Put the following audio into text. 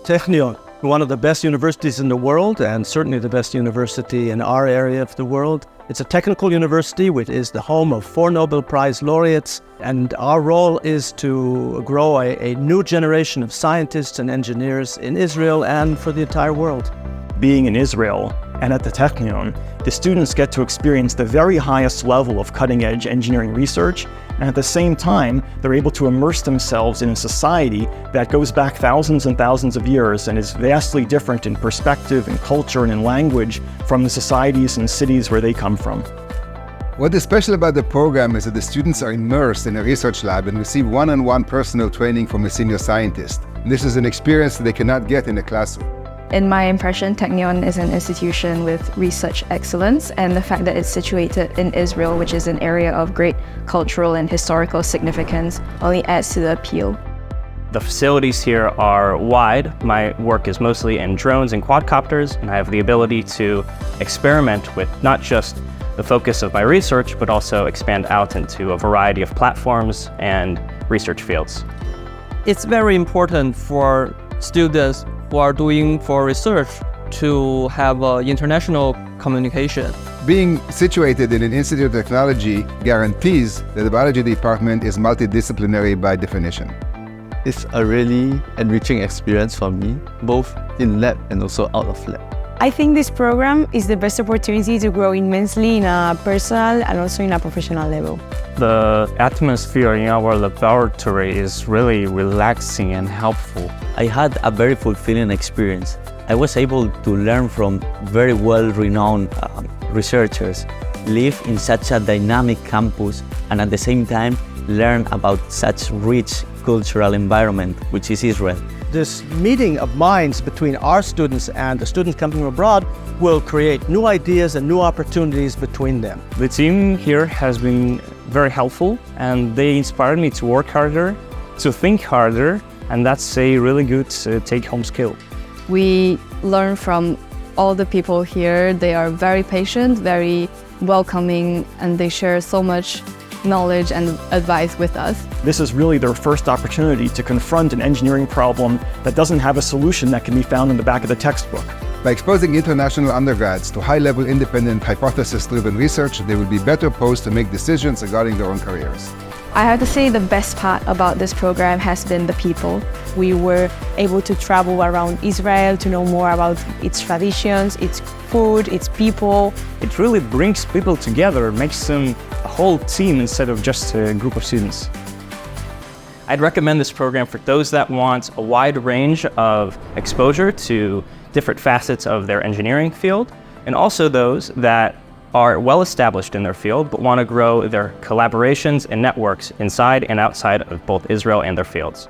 Technion, one of the best universities in the world, and certainly the best university in our area of the world. It's a technical university which is the home of 4 Nobel Prize laureates, and our role is to grow a new generation of scientists and engineers in Israel and for the entire world. Being in Israel and at the Technion, the students get to experience the very highest level of cutting-edge engineering research, and at the same time, they're able to immerse themselves in a society that goes back thousands and thousands of years and is vastly different in perspective and culture and in language from the societies and cities where they come from. What is special about the program is that the students are immersed in a research lab and receive one-on-one personal training from a senior scientist. This is an experience that they cannot get in a classroom. In my impression, Technion is an institution with research excellence, and the fact that it's situated in Israel, which is an area of great cultural and historical significance, only adds to the appeal. The facilities here are wide. My work is mostly in drones and quadcopters, and I have the ability to experiment with not just the focus of my research, but also expand out into a variety of platforms and research fields. It's very important for students who are doing for research to have international communication. Being situated in an Institute of Technology guarantees that the biology department is multidisciplinary by definition. It's a really enriching experience for me, both in lab and also out of lab. I think this program is the best opportunity to grow immensely in a personal and also in a professional level. The atmosphere in our laboratory is really relaxing and helpful. I had a very fulfilling experience. I was able to learn from very well-renowned researchers, live in such a dynamic campus, and at the same time learn about such rich cultural environment, which is Israel. This meeting of minds between our students and the students coming from abroad will create new ideas and new opportunities between them. The team here has been very helpful, and they inspired me to work harder, to think harder, and that's a really good take-home skill. We learn from all the people here. They are very patient, very welcoming, and they share so much knowledge and advice with us. This is really their first opportunity to confront an engineering problem that doesn't have a solution that can be found in the back of the textbook. By exposing international undergrads to high-level independent hypothesis-driven research, they will be better posed to make decisions regarding their own careers. I have to say the best part about this program has been the people. We were able to travel around Israel to know more about its traditions, its food, its people. It really brings people together, makes them a whole team instead of just a group of students. I'd recommend this program for those that want a wide range of exposure to different facets of their engineering field, and also those that are well established in their field but want to grow their collaborations and networks inside and outside of both Israel and their fields.